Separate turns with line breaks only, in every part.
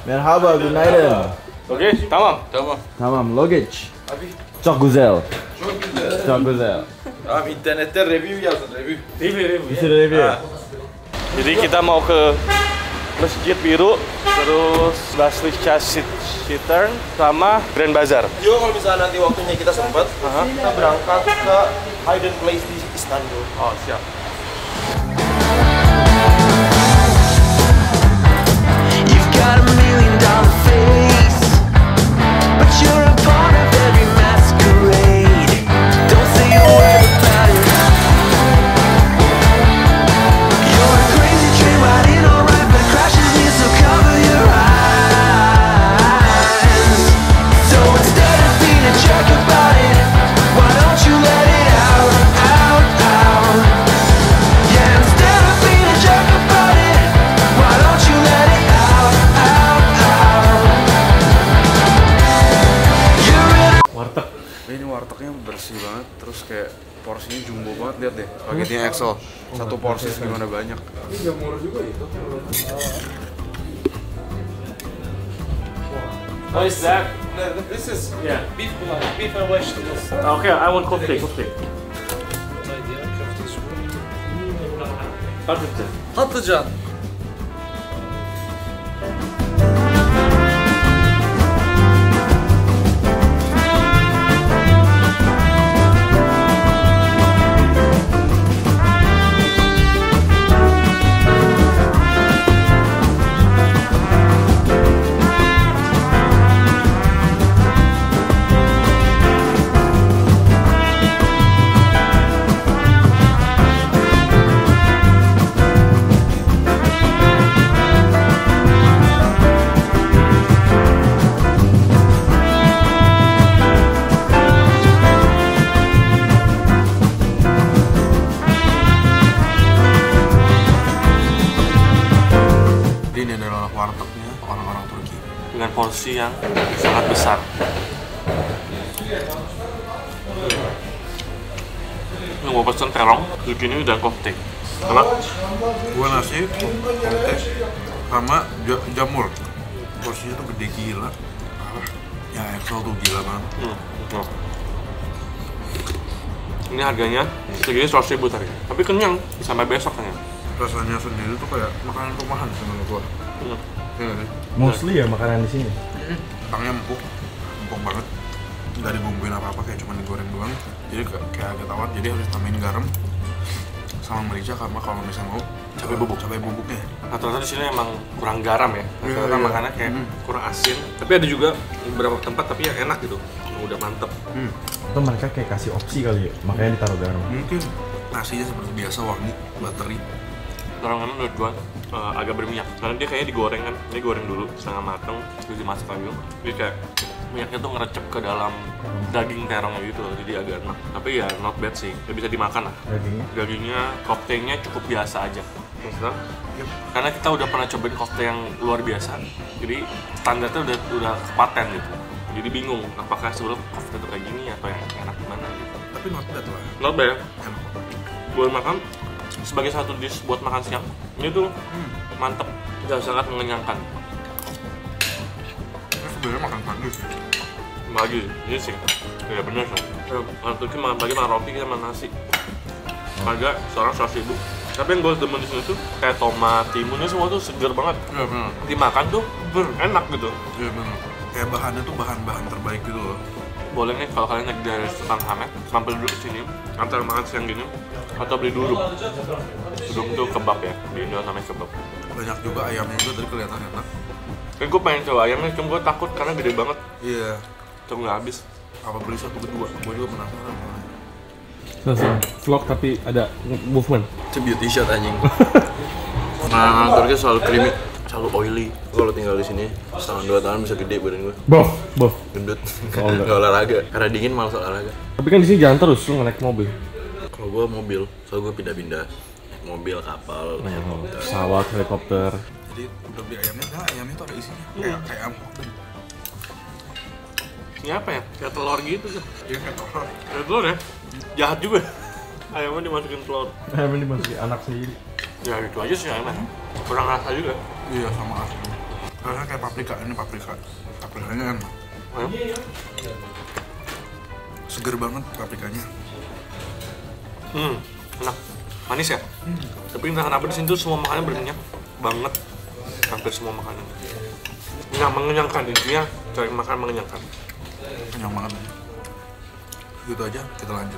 Merhaba, günaydın.
Oke, tamam.
Tamam, luggage. Çok güzel. Çok güzel.
Abi internette review yazın, review.
Bir sürü review.
Jadi kita mau ke Masjid Biru, terus Basilica Citern, sama Grand Bazaar.
Yo, kalau misalnya nanti waktunya kita sempat, kita berangkat ke Hidden Place di Istanbul.
Oh, siap.
You've got $1 million face, but you're a part of every masquerade. Don't say a word about it. You're a crazy train riding alright, but crashes near, so cover your eyes. So instead of being a jerk about it, why don't you let it out, out, out? Yeah, instead of being a jerk about it, why don't you let it out, out, out? You're in
Warteg. Ini wartegnya bersih banget, terus kayak porsinya jumbo banget, lihat deh. Spaghettinya XL. Satu porsi gimana banyak.
Ini udah murah juga itu.
What is that?
This is
Yeah.
beef and vegetables.
Okay, I want kofte.
Patlıcan.
Ini adalah wartegnya orang-orang Turki.
Dengan porsi yang sangat besar. Ini mau pesen terong, zucchini dan kofte. Enak?
Gua nasi, kontes, sama jamur. Porsinya tuh gede gila. Ya XL tuh gila banget.
Betul. Ini harganya segini 100.000 tadi. Tapi kenyang sampai besok kenyang.
Rasanya sendiri tuh kayak makanan rumahan menurut gua.
Hmm.
Iya nggak sih?
Mostly ya makanan di sini.
Kentangnya empuk banget. Nggak dibumbuin apa-apa, kayak cuma digoreng doang. Jadi kayak agak tawar, jadi harus tambahin garam sama merica karena kalau misalnya mau cabai bubuknya.
Rata-rata di sini emang kurang garam ya. Rata-rata
Iya.
makannya kayak kurang asin. Tapi ada juga beberapa tempat tapi yang enak gitu. Udah mantep.
Atau mereka kayak kasih opsi kali ya, makanya ditaruh garam.
Mungkin nasinya seperti biasa wangi, buttery.
Terong menurut gua agak berminyak. Karena dia kayaknya digoreng kan. Dia goreng dulu setengah mateng, terus dimasak lagi. Jadi kayak minyaknya tuh ngerecep ke dalam daging terongnya gitu. Jadi agak enak. Tapi ya not bad sih. Ya bisa dimakan lah.
Dagingnya.
Dagingnya, koktenya cukup biasa aja. Maksudnya, karena kita udah pernah cobain koktail yang luar biasa, jadi standarnya udah kepaten gitu. Jadi bingung apakah sebelum koktail itu kayak gini atau yang enak gimana gitu.
Tapi not bad lah.
Not bad.
Enak.
Buat makan sebagai satu dish buat makan siang ini tuh mantep dan sangat mengenyangkan.
Ini sebenarnya makan pagi sih.
Pagi, ini sih. Ya bener sih. Orang Turki makan pagi makan roti sama nasi. Harga seorang 100.000. Tapi yang gue demen di sini tuh kayak tomat, timunnya semua tuh seger banget.
Iya benar.
Dimakan tuh enak gitu.
Iya benar. Kayak bahannya tuh bahan-bahan terbaik gitu loh.
Boleh nih kalau kalian lagi dari Sultan Hamed mampir dulu sini antara makan siang gini atau beli duduk. Duduk tuh kebab ya, di Indonesia namanya kebab.
Banyak juga ayamnya juga tadi kelihatan enak.
Kayak gue pengen coba ayamnya, cuma gue takut karena gede banget.
Iya.
Cuma nggak habis.
Apa beli satu kedua? Gue juga penasaran.
Vlog tapi ada movement.
Itu beauty shot anjing.
Nah, Turki selalu creamy.
Selalu oily. Kalau tinggal di sini setahun 2 tahun bisa gede badan gue.
Bof.
Gendut.
Oh, enggak.
Nggak olahraga. Karena dingin malas olahraga.
Tapi kan di sini jalan terus, lu naik mobil.
Kalau gue mobil, soalnya gue pindah-pindah. Mobil, kapal, helikopter.
Pesawat, helikopter.
Jadi udah beli ayamnya, nah ayamnya tuh ada isinya. Kayak ayam.
Ini apa ya? Kayak telur gitu tuh.
Iya kayak telur.
Kayak telur ya? Jahat juga. Ayamnya dimasukin telur.
Ayamnya dimasukin anak sendiri.
Ya itu aja sih ayamnya. Kurang rasa juga.
Iya sama asli. Rasanya kayak paprika, ini paprika. Paprikanya enak. Seger banget paprikanya.
Enak. Manis ya? Tapi entah kenapa di sini tuh semua makanan berminyak banget. Hampir semua makanan. Nggak mengenyangkan, intinya cari makan mengenyangkan.
Kenyang banget. Gitu aja, kita lanjut.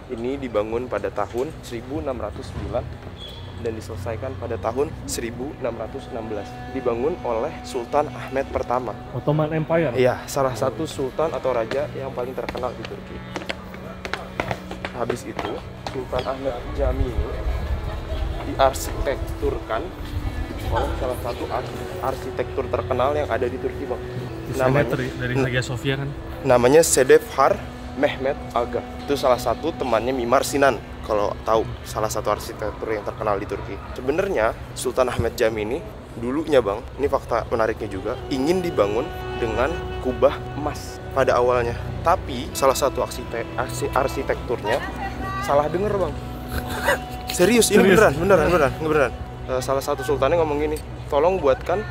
Ini dibangun pada tahun 1609 dan diselesaikan pada tahun 1616. Dibangun oleh Sultan Ahmed pertama.
Ottoman Empire.
Iya, salah satu sultan atau raja yang paling terkenal di Turki. Habis itu, Sultan Ahmed Jami ini diarsitekturkan oleh salah satu arsitektur terkenal yang ada di Turki, Bang.
Dari Hagia Sophia kan.
Namanya Sedefhar Mehmet Aga. Itu salah satu temannya Mimar Sinan. Kalau tahu, salah satu arsitektur yang terkenal di Turki. Sebenarnya Sultan Ahmed Jami ini dulunya, Bang, ini fakta menariknya juga, ingin dibangun dengan kubah emas pada awalnya. Tapi salah satu arsitekturnya salah denger, Bang. Serius, ini beneran. Salah satu sultannya ngomong gini, tolong buatkan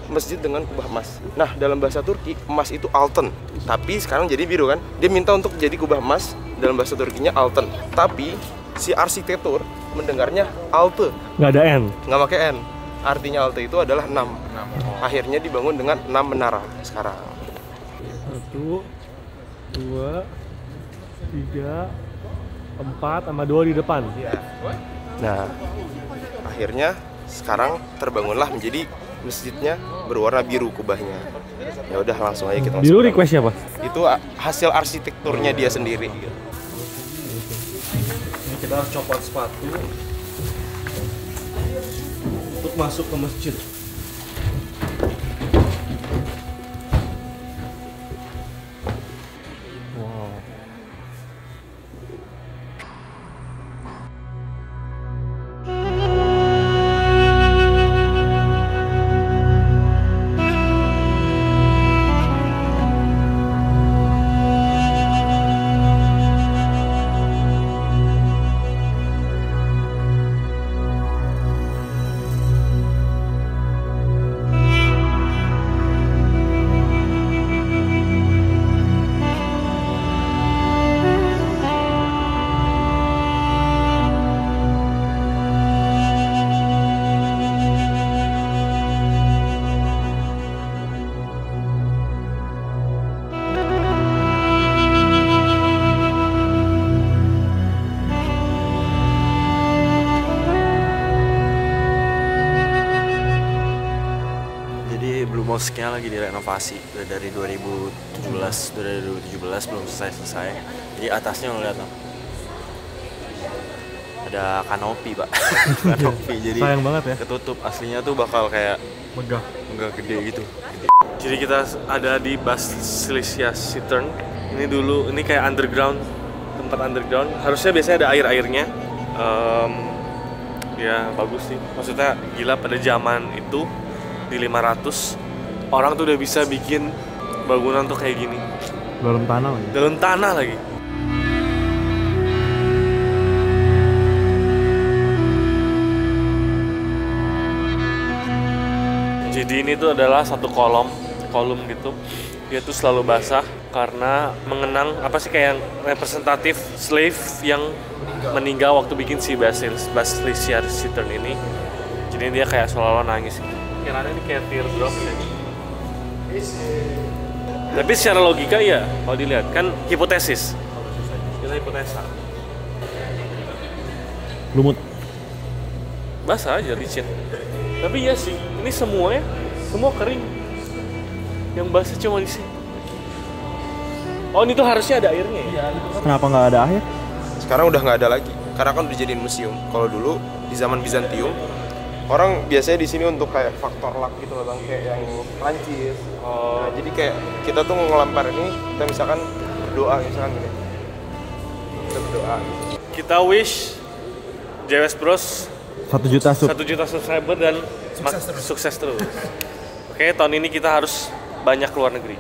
masjid dengan kubah emas. Nah, dalam bahasa Turki, emas itu altın. Tapi sekarang jadi biru kan? Dia minta untuk jadi kubah emas, dalam bahasa Turkinya altın. Tapi si arsitektur mendengarnya altı.
Nggak ada N.
Nggak pakai N. Artinya altı itu adalah 6. Akhirnya dibangun dengan 6 menara sekarang.
1, 2, 3, 4 sama 2 di depan.
Nah, akhirnya sekarang terbangunlah menjadi masjidnya berwarna biru kubahnya. Ya udah, langsung aja kita
Biru
masuk.
request siapa?
Itu hasil arsitekturnya dia sendiri.
Ini kita harus copot sepatu untuk masuk ke masjid. Wow.
Mosknya lagi direnovasi dari 2017 belum selesai. Jadi atasnya ngeliat dong, ada kanopi, Pak. Kanopi, jadi
Sayang banget ya.
ketutup. Aslinya tuh bakal kayak
Megah.
gede gitu.
Jadi kita ada di Basilisia Cistern. Ini kayak underground, tempat underground. Harusnya biasanya ada air-airnya. Ya bagus sih. Maksudnya gila, pada zaman itu di 500 orang tuh udah bisa bikin bangunan tuh kayak gini.
Dalam tanah lagi.
Dalam tanah lagi. Jadi ini tuh adalah satu kolom gitu. Dia tuh selalu basah karena mengenang apa sih, kayak representatif slave yang meninggal waktu bikin si Basilisia Cistern ini. Jadi dia kayak seolah-olah nangis. Kiranya ini kayak teardrop ya. Tapi secara logika ya, kalau dilihat kan hipotesis. Kita hipotesa.
Lumut.
Basah aja, licin. Tapi iya sih, ini semua kering. Yang basah cuma di sini. Oh, ini tuh harusnya ada airnya ya?
Kenapa nggak ada air?
Sekarang udah nggak ada lagi, karena kan udah dijadiin museum. Kalau dulu di zaman Bizantium, orang biasanya di sini untuk kayak faktor luck gitu loh, Bang, kayak yang Prancis. Nah, jadi kayak kita tuh ngelempar ini, kita misalkan berdoa misalkan gini. Kita berdoa.
Kita wish JWS Bros
1 juta sub.
1 juta subscriber dan sukses terus. Oke, tahun ini kita harus banyak keluar negeri.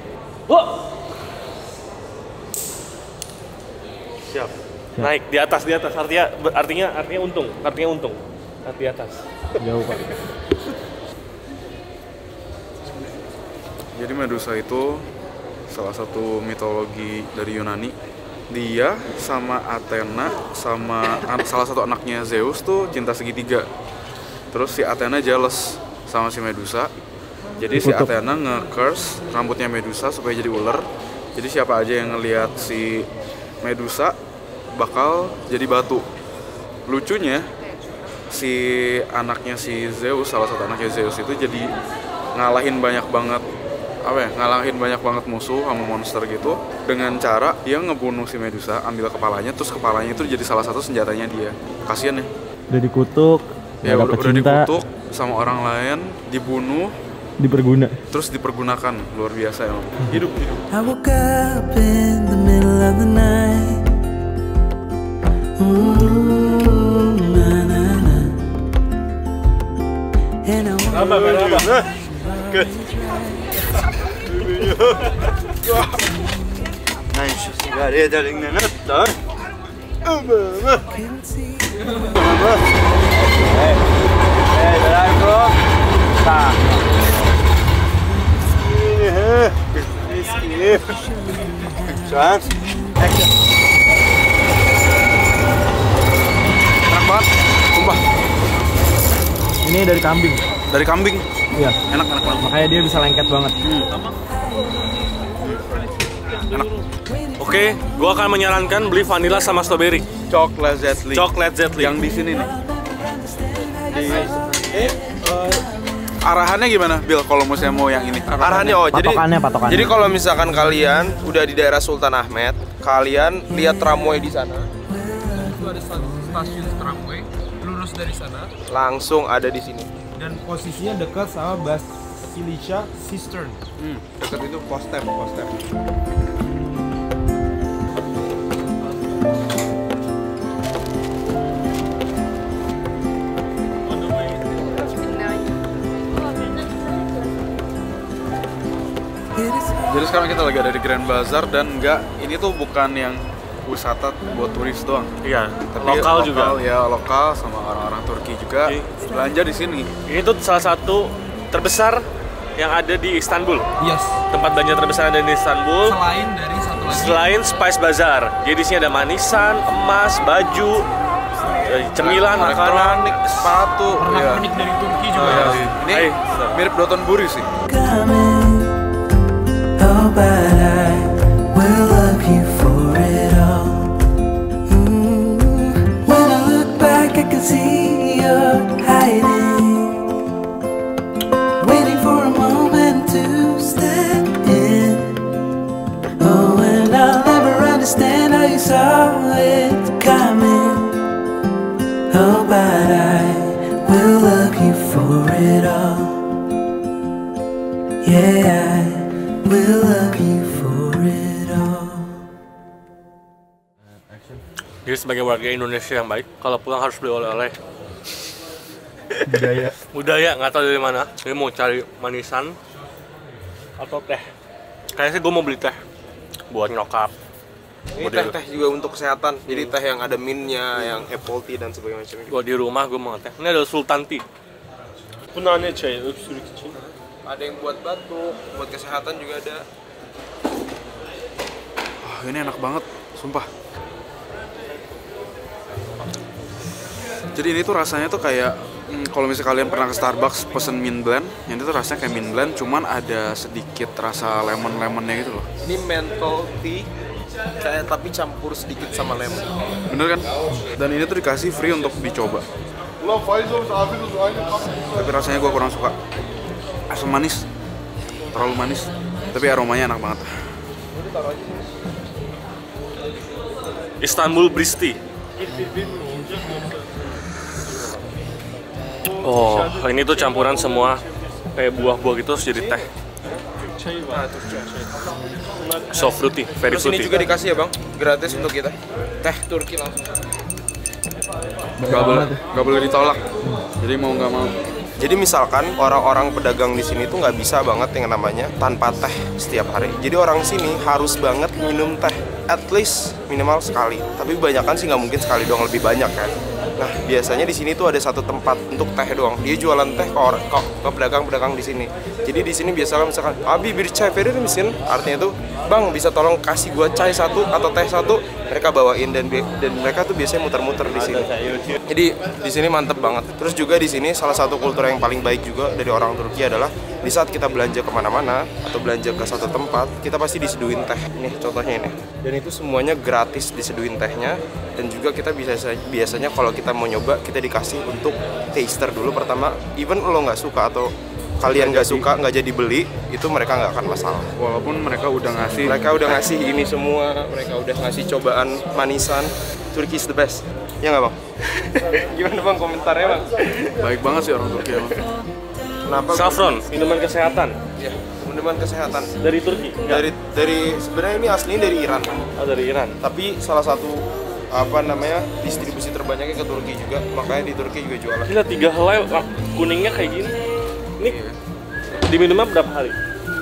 Siap. Naik di atas artinya untung. Naik di atas.
Jauh Pak.
Jadi Medusa itu salah satu mitologi dari Yunani. Dia sama Athena sama salah satu anaknya Zeus tuh cinta segitiga. Terus si Athena jealous sama si Medusa. Jadi si Athena nge-curse rambutnya Medusa supaya jadi ular. Jadi siapa aja yang ngelihat si Medusa bakal jadi batu. Lucunya si anaknya si Zeus, salah satu anaknya Zeus itu jadi ngalahin banyak banget musuh sama monster gitu dengan cara dia ngebunuh si Medusa, ambil kepalanya, terus kepalanya itu jadi salah satu senjatanya dia. Kasian ya.
Udah dikutuk,
Ya
nggak dapet
udah
cinta,
dikutuk sama orang lain, dibunuh, terus dipergunakan. Luar biasa emang. Hidup.
I woke up in the middle of the night. Na-na-na. And I can see
Enak banget, sumpah.
Ini dari kambing.
Dari kambing.
Iya.
Enak banget.
Makanya dia bisa lengket banget.
Enak.
Oke, gua akan menyarankan beli vanilla sama strawberry.
Coklat Zetli.
Coklat Zetli.
Yang di sini nih. Arahannya gimana, Bill? Kalau misalnya mau yang ini?
Arahannya
Patokannya.
Jadi kalau misalkan kalian udah di daerah Sultan Ahmed, kalian lihat tramway di sana.
Itu ada stasiun tramway, lurus dari sana.
Langsung ada di sini.
Dan posisinya dekat sama Basilica Cistern.
Dekat itu Postep. Jadi sekarang kita lagi ada di Grand Bazaar dan ini tuh bukan yang wisata buat turis doang.
Iya,
Tapi
lokal juga.
Ya, lokal sama orang-orang Turki juga belanja di sini.
Ini tuh salah satu terbesar yang ada di Istanbul.
Yes.
Tempat belanja terbesar yang ada di Istanbul.
Selain dari satu lagi.
Selain Spice Bazaar. Jadi di sini ada manisan, emas, baju, cemilan, makanan.
Elektronik, sepatu.
Pernak-pernik dari Turki juga.
Ya. Ini
Hai.
mirip Dotonburi sih.
coming. Oh, but I will love you for it all. When I look back, I can see you're hiding, waiting for a moment to step in. Oh, and I'll never understand how you saw it coming. Oh, but I will love you for it all. Yeah, I will love you for it all.
Jadi sebagai warga Indonesia yang baik, kalau pulang harus beli oleh-oleh. Budaya nggak tahu dari mana. Jadi mau cari manisan atau teh. Kayaknya sih gue mau beli teh buat nyokap.
Ini teh juga untuk kesehatan. Jadi teh yang ada mintnya, yang apple tea dan sebagainya.
Gue di rumah gue mau teh. Ini ada Sultan Tea. Punane çay, öksürük için.
Ada yang buat batuk, buat kesehatan juga ada.
Ini enak banget, sumpah. Jadi ini tuh rasanya tuh kayak kalau misalnya kalian pernah ke Starbucks pesen mint blend, ini tuh rasanya kayak mint blend, cuman ada sedikit rasa lemon-lemonnya gitu loh.
Ini menthol tea, kayak tapi campur sedikit sama lemon.
Bener kan? Dan ini tuh dikasih free untuk dicoba. Tapi rasanya gue kurang suka. Asam manis, terlalu manis. Tapi aromanya enak banget.
Istanbul Bristi. Oh, ini tuh campuran semua kayak buah-buah gitu terus jadi teh. So fruity, very
Terus ini
fruity.
juga dikasih ya bang, gratis untuk kita. Teh Turki langsung.
Gak boleh ditolak. Jadi mau nggak mau.
Jadi misalkan orang-orang pedagang di sini tuh nggak bisa banget yang namanya tanpa teh setiap hari. Jadi orang sini harus banget minum teh, at least minimal sekali. Tapi kebanyakan sih nggak mungkin sekali doang, lebih banyak kan. Nah, biasanya di sini tuh ada satu tempat untuk teh doang. Dia jualan teh ke pedagang-pedagang di sini. Jadi di sini biasanya misalkan, "Abi bir chai verir misin?" Artinya tuh, "Bang, bisa tolong kasih gua chai satu atau teh satu?" Mereka bawain dan mereka tuh biasanya muter-muter di sini. Jadi di sini mantep banget. Terus juga di sini salah satu kultur yang paling baik juga dari orang Turki adalah di saat kita belanja kemana-mana atau belanja ke satu tempat, kita pasti diseduhin teh. Nih contohnya ini. Dan itu semuanya gratis diseduhin tehnya. Dan juga kita biasanya kalau kita mau nyoba, kita dikasih untuk taster dulu pertama. Even lo nggak suka atau kalian nggak suka, nggak jadi beli, itu mereka nggak akan masalah.
Walaupun mereka udah ngasih
ini semua, mereka udah ngasih cobaan manisan. Turki is the best. Ya nggak bang? Gimana bang komentarnya bang?
baik banget sih orang Turki emang.
Kenapa?
Saffron, minuman kesehatan
Ya, minuman kesehatan.
dari Turki.
Dari sebenarnya ini aslinya dari Iran.
Oh, dari Iran.
Tapi salah satu distribusi terbanyaknya ke Turki juga, makanya di Turki juga jualan.
Kita 3 helai kuningnya kayak gini. Ini diminumnya berapa hari?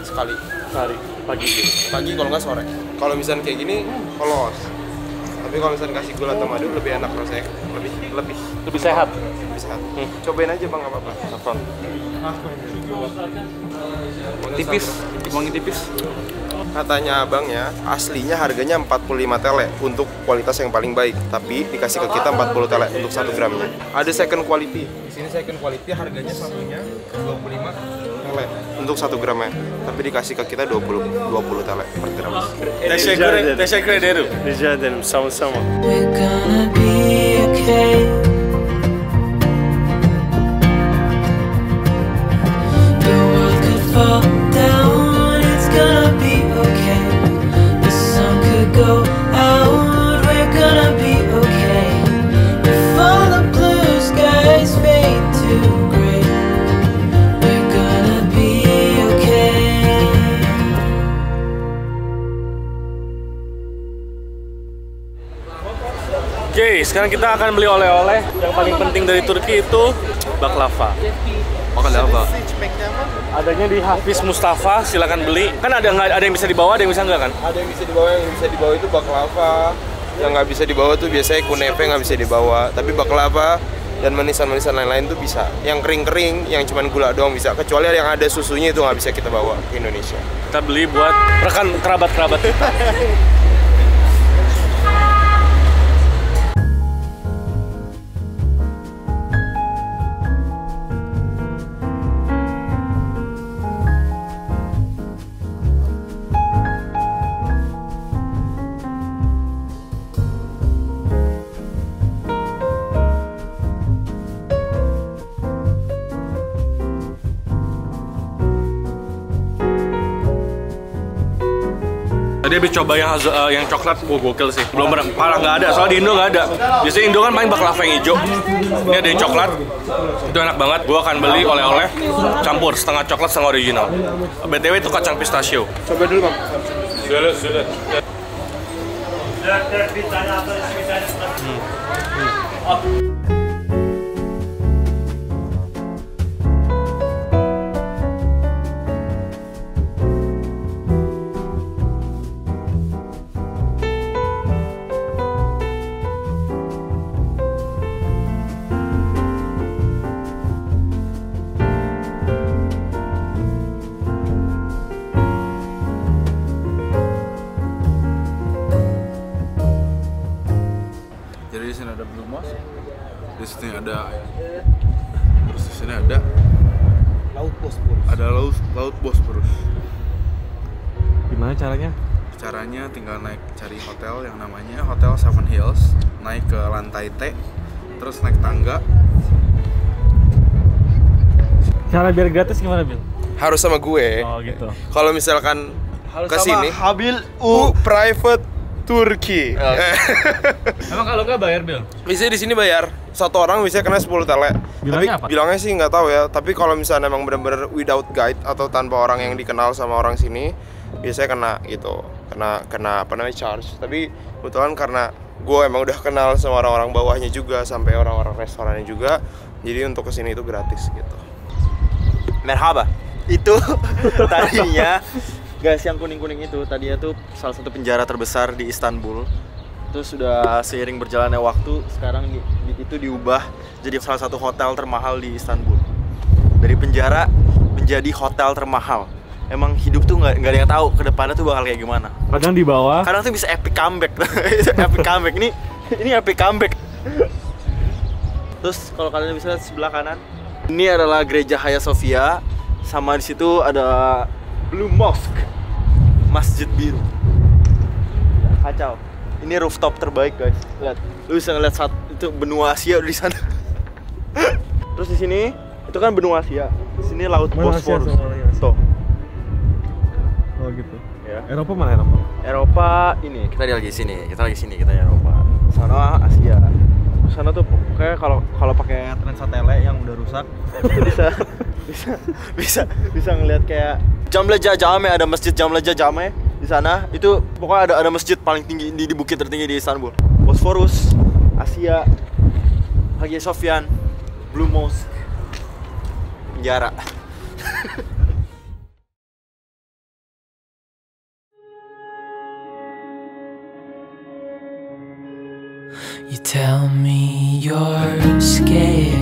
Sekali
Sehari, pagi.
pagi kalau nggak sore. Kalau misalnya kayak gini polos, tapi kalau misalnya kasih gula atau madu lebih enak rasanya,
Lebih sehat.
sehat. Cobain aja bang, nggak apa-apa.
Saffron.
Tipis, wangi tipis.
Katanya abang ya, aslinya harganya 45 tele untuk kualitas yang paling baik, tapi dikasih ke kita 40 tele untuk 1 gramnya. Ada second quality. Di sini second quality harganya satunya 25 tele untuk 1 gramnya, tapi dikasih ke kita 20 tele per gram.
Teşekkür ederim.
Rica ederim, sama-sama.
We're gonna be okay. The world could fall down, it's gonna be okay. The sun could go out, we're gonna be okay. If all the blue skies fade to gray, we're gonna be okay.
Oke, sekarang kita akan beli oleh-oleh. Yang paling penting dari Turki itu baklava.
Baklava.
Adanya di Hafiz Mustafa, silakan beli. Kan ada yang bisa dibawa, ada yang bisa enggak kan?
Ada yang bisa dibawa itu baklava. Yang nggak bisa dibawa tuh biasanya kunefe nggak bisa dibawa. Tapi baklava dan manisan-manisan lain-lain tuh bisa. Yang kering-kering, yang cuman gula doang bisa. Kecuali yang ada susunya itu nggak bisa kita bawa ke Indonesia.
Kita beli buat rekan kerabat-kerabat kita. Tadi habis coba yang coklat, gokil sih. Belum pernah, parah nggak ada. Soalnya di Indo nggak ada. Biasanya Indo kan paling baklava yang hijau. Ini ada yang coklat. Itu enak banget. Gua akan beli oleh-oleh campur setengah coklat setengah original. BTW itu kacang pistachio.
Coba dulu bang.
Sudah.
Jadi di sini ada Blue Moss, di sini ada, terus di sini ada laut Bosporus.
Gimana caranya?
Caranya tinggal cari hotel yang namanya Hotel Seven Hills, naik ke lantai T, terus naik tangga.
Cara biar gratis gimana, Bil?
Harus sama gue.
Oh gitu.
Kalau misalkan ke sini
Habil
private Turki.
Emang kalau nggak bayar, Bil?
Bisa di sini bayar. Satu orang bisa kena 10 tele.
Bilangnya apa?
Bilangnya sih nggak tahu ya. Tapi kalau misalnya emang bener-bener without guide atau tanpa orang yang dikenal sama orang sini, biasanya kena gitu. Kena apa namanya charge. Tapi kebetulan karena gue emang udah kenal sama orang-orang bawahnya juga sampai orang-orang restorannya juga. Jadi untuk kesini itu gratis gitu.
Merhaba. Itu tadinya guys, yang kuning-kuning itu tadinya tuh salah satu penjara terbesar di Istanbul. Terus sudah seiring berjalannya waktu, sekarang itu diubah jadi salah satu hotel termahal di Istanbul. Dari penjara menjadi hotel termahal. Emang hidup tuh nggak ada yang tahu ke depannya tuh bakal kayak gimana.
Kadang di bawah.
Kadang tuh bisa epic comeback. Epic comeback. Ini epic comeback. Terus kalau kalian bisa lihat sebelah kanan, ini adalah gereja Hagia Sophia. Sama di situ ada Blue Mosque, Masjid Biru. Kacau. Ini rooftop terbaik guys. Lihat, lu bisa ngeliat itu benua Asia di sana. Terus di sini itu kan benua Asia. Di sini laut Bosphorus. Tuh.
Oh gitu.
Ya.
Eropa mana Eropa?
Eropa ini kita lagi sini. Kita Eropa. Sana Asia. Sana tuh kayak kalau pakai Transatele yang udah rusak bisa ngelihat kayak Jamleja Jame, ada masjid Jamleja Jame di sana. Itu pokoknya ada masjid paling tinggi di bukit tertinggi di Istanbul. Bosphorus, Asia, Hagia Sophia, Blue Mosque, penjara.
You tell me you're scared.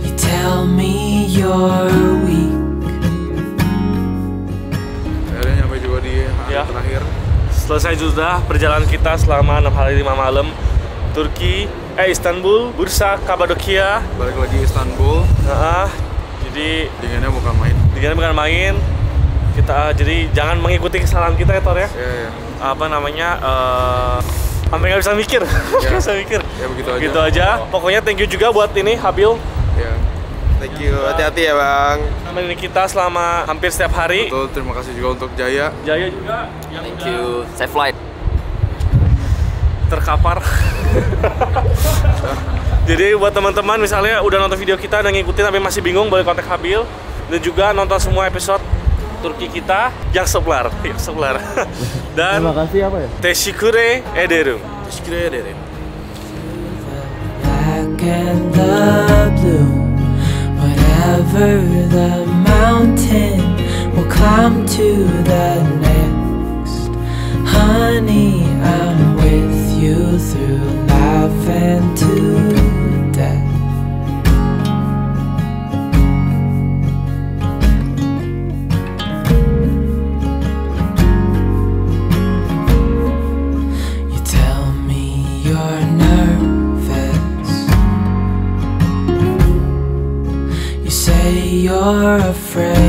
You tell me you're weak.
Akhirnya nyampe juga di hari terakhir.
Selesai sudah perjalanan kita selama 6 hari 5 malam. Istanbul, Bursa, Kapadokia.
Balik lagi Istanbul.
Jadi
dinginnya bukan main.
Kita jadi jangan mengikuti kesalahan kita ya Tor ya.
Iya.
Apa namanya? Sampai nggak bisa mikir. Nggak bisa mikir.
Ya begitu aja.
Gitu aja. Pokoknya thank you juga buat ini Habil.
Ya.
Thank you, hati-hati ya bang.
Nemenin kita selama hampir setiap hari.
Betul, terima kasih juga untuk Jaya.
Jaya juga yang
Thank
udah
you. Safe flight.
terkapar. Jadi buat teman-teman misalnya udah nonton video kita dan ngikutin tapi masih bingung, boleh kontak Habil. Dan juga nonton semua episode Turki kita yang sebelar. Dan
terima kasih apa ya?
Teşekkür ederim.
Teşekkür ederim.
Black and the blue, whatever the mountain, we'll climb to the next. Honey, I'm with you through life and to death. You tell me you're nervous. You say you're afraid.